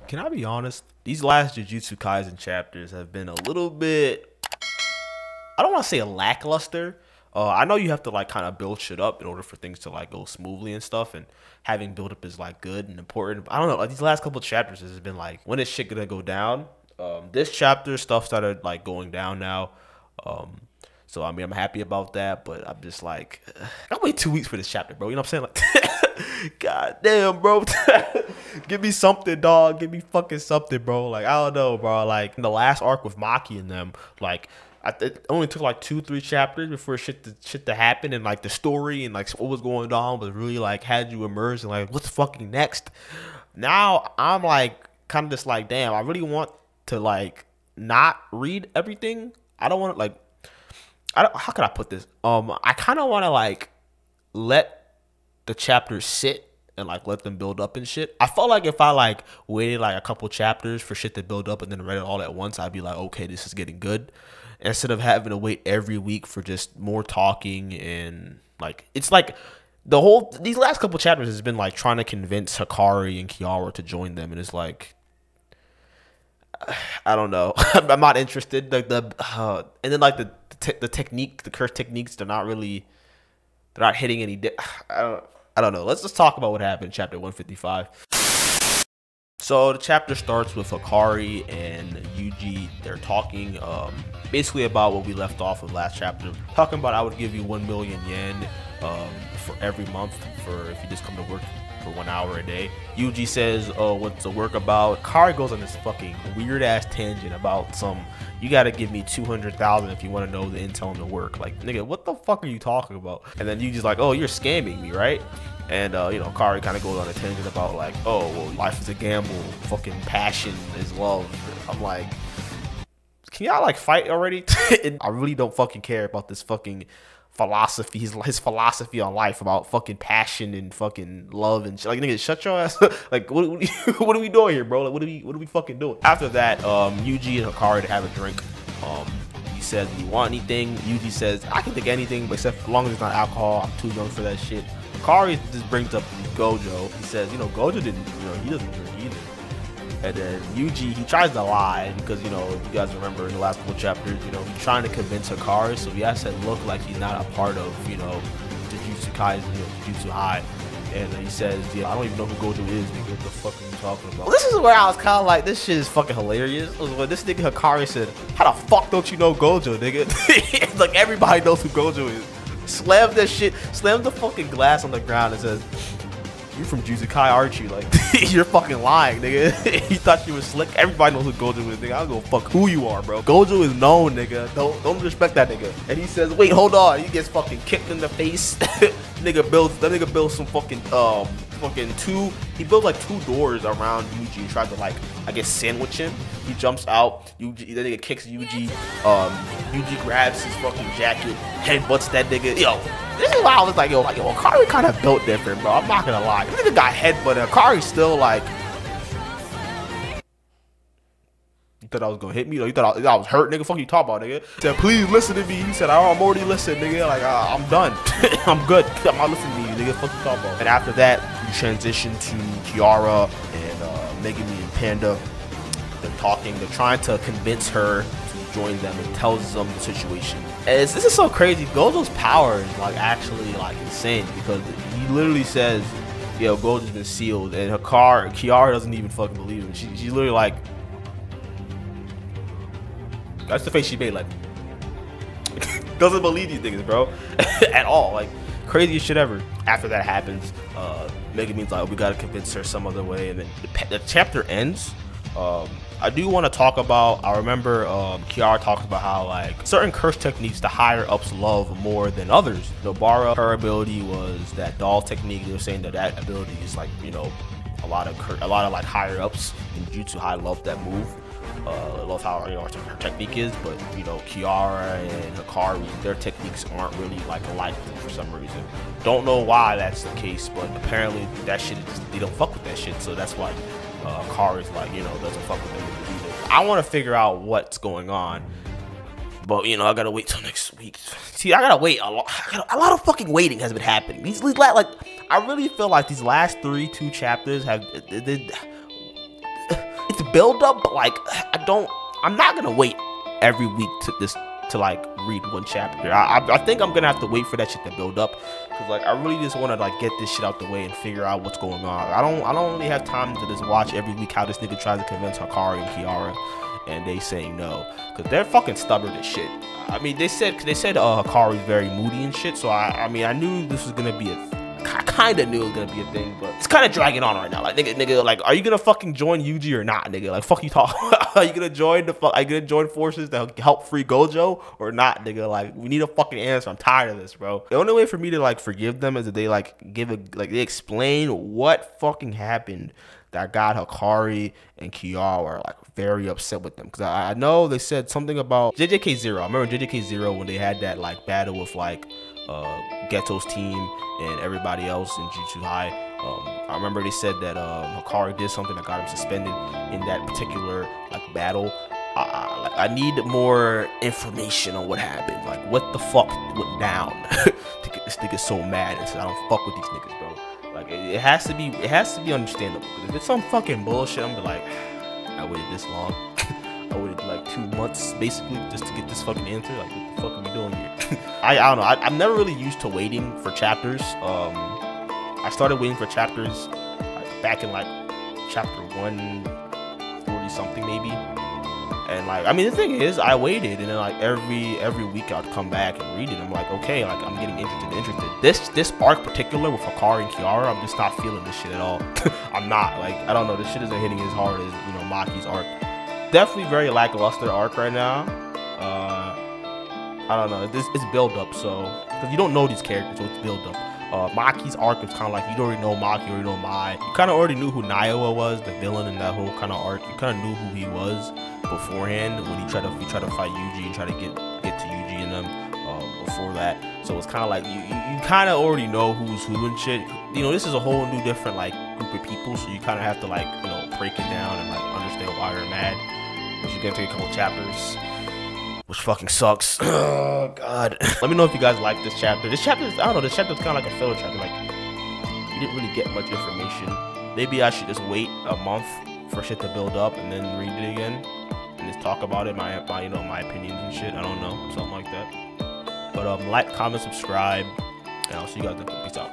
Can I be honest? These last Jujutsu Kaisen chapters have been a little bit, I don't want to say lackluster. I know you have to like kind of build shit up in order for things to like go smoothly and stuff, and having build up is like good and important. I don't know, like these last couple of chapters has been like, when is shit gonna go down? This chapter stuff started like going down now. So I mean, I'm happy about that, but I'm just like, I wait 2 weeks for this chapter, bro. You know what I'm saying? Like, god damn, bro. Give me something, dog. Give me fucking something, bro. Like, I don't know, bro. Like in the last arc with Maki and them, like it only took like 2-3 chapters before shit to happen, and like the story and like what was going on was really like had you immersed and like what's fucking next. Now I'm like kind of just like, damn, I really want to like not read everything. I don't want to like. How can I put this? I kind of want to like let the chapters sit and like let them build up and shit. I felt like if I like waited like a couple chapters for shit to build up and then read it all at once, I'd be like, okay, this is getting good. Instead of having to wait every week for just more talking, and like it's like these last couple chapters has been like trying to convince Hakari and Kirara to join them, and it's like, I don't know. I'm not interested. Like and then like the technique, the curse techniques, they're not hitting any. I don't know. Let's just talk about what happened in chapter 155. So the chapter starts with Hakari and Yuji. They're talking basically about what we left off with last chapter. Talking about I would give you 1 million yen for every month for if you just come to work for 1 hour a day. Yuji says, oh, what's the work about? Hakari goes on this fucking weird ass tangent about you gotta give me 200,000 if you want to know the intel on the work. Like, nigga, what the fuck are you talking about? And then Yuji's like, oh, you're scamming me, right? And Hakari kind of goes on a tangent about like, oh, well, life is a gamble, fucking passion is love. I'm like, can y'all like fight already? And I really don't fucking care about this fucking philosophy, his philosophy on life about fucking passion and fucking love and shit. Like, nigga, shut your ass up. Like, what are we doing here, bro? Like, what are we fucking doing? After that, Yuji and Hakari to have a drink. He says, do you want anything? Yuji says, I can take anything, but except as long as it's not alcohol. I'm too young for that shit. Hakari just brings up Gojo. He says, Gojo didn't, he doesn't drink either. And then Yuji, he tries to lie because, you guys remember in the last couple chapters, he's trying to convince Hakari, so he has to look like he's not a part of, Jujutsu Kaisen, Jujutsu High. And he says, yeah, I don't even know who Gojo is, nigga. What the fuck are you talking about? Well, this is where I was kind of like, this shit is fucking hilarious. Was when this nigga Hakari said, how the fuck don't you know Gojo, nigga? It's like everybody knows who Gojo is. Slam that shit, slam the fucking glass on the ground and says, you're from Jujutsu Kaisen, aren't you? Like, you're fucking lying, nigga. You thought you was slick. Everybody knows who Gojo is, nigga. I don't give a fuck who you are, bro. Gojo is known, nigga. Don't respect that nigga. And he says, wait, hold on. He gets fucking kicked in the face. That nigga builds some fucking he built like 2 doors around Yuji and tried to like, I guess, sandwich him. He jumps out. Yuji, that nigga kicks Yuji. Yuji grabs his fucking jacket, headbutts that nigga. Yo, this is why I was like, yo, Hakari kind of built different, bro. I'm not gonna lie. This nigga got headbutted. Hakari's still like, you thought I was gonna hit me? You thought I was hurt, nigga? Fuck you talking about, nigga? He said, please listen to me. He said, I'm already listening, nigga. Like, I'm done. I'm good. I'm not listening to you, nigga. Fuck you talking about. And after that, you transition to Kirara and Megumi and Panda. They're talking. They're trying to convince her to join them and tells them the situation. And this is so crazy. Gojo's power is like actually like insane because he literally says, yo, Gojo's been sealed, and Kirara doesn't even fucking believe him. She's literally like, that's the face she made, like, doesn't believe these things, bro, at all. Like, craziest shit ever. After that happens, Megumi's like, we gotta convince her some other way, and then the chapter ends. I do want to talk about, I remember Kirara talked about how like certain curse techniques the higher ups love more than others. Nobara, her ability was that doll technique. They were saying that ability is like, a lot of like higher ups in Jujutsu High love that move. I love how her technique is, but Kirara and Hakari, their techniques aren't really like alike for some reason. Don't know why that's the case, but apparently that shit they don't fuck with that shit, so that's why Hakari's like doesn't fuck with them either. I want to figure out what's going on, but I gotta wait till next week. See, I gotta wait a lot of fucking waiting has been happening. These like I really feel like these last 2 chapters have it's build up, but like I'm not gonna wait every week to like read one chapter. I think I'm gonna have to wait for that shit to build up, because like I really just want to like get this shit out the way and figure out what's going on. I don't really have time to just watch every week how this nigga tries to convince Hakari and Kirara and they saying no, because they're fucking stubborn as shit. I mean, they said Hakari's very moody and shit, so I mean I knew this was gonna be I kind of knew it was gonna be a thing, but it's kind of dragging on right now. Like nigga, like, are you gonna fucking join Yuji or not, nigga? Like, fuck you talk. Are you gonna join Are you gonna join forces to help free Gojo or not, nigga? Like, we need a fucking answer. I'm tired of this, bro. The only way for me to like forgive them is if they like they explain what fucking happened that got Hakari and Kirara like very upset with them, because I know they said something about JJK0. I remember JJK0 when they had that like battle with like Ghetto's team and everybody else in Jujutsu High. I remember they said that Hakari did something that got him suspended in that particular like battle. I need more information on what happened. Like, what the fuck went down to get this nigga so mad and said I don't fuck with these niggas, bro. Like, it has to be understandable. Because if it's some fucking bullshit, I'm gonna be like, I waited this long. I waited like 2 months basically just to get this fucking answer. Like, what the fuck are we doing here? I don't know. I'm never really used to waiting for chapters. I started waiting for chapters like, back in like chapter 140 something maybe. And like, I mean, the thing is, I waited, and then like every week I'd come back and read it. I'm like, okay, like I'm getting interested. This arc particular with Hakari and Kirara, I'm just not feeling this shit at all. I'm not, like, I don't know, this shit isn't hitting as hard as, you know, Maki's arc. Definitely very lackluster arc right now. I don't know, it's build up, so because you don't know these characters, so it's build up. Maki's arc is kind of like, you already know Maki, you already know Mai. You kind of already knew who Naiwa was, the villain in that whole kind of arc. You kind of knew who he was beforehand when he tried to fight Yuji and try to get to Yuji and them before that. So it's kind of like you kind of already know who's who and shit. You know, this is a whole new different like group of people, so you kind of have to like, you know, break it down and like understand why they're mad. Which is gonna take a couple chapters, which fucking sucks. Oh god. Let me know if you guys like this chapter. This chapter is, I don't know, this chapter is kind of like a filler chapter. Like, you didn't really get much information. Maybe I should just wait a month for shit to build up and then read it again and just talk about it, my you know, my opinions and shit. I don't know, something like that. But like, comment, subscribe, and I'll see you guys later. Peace out.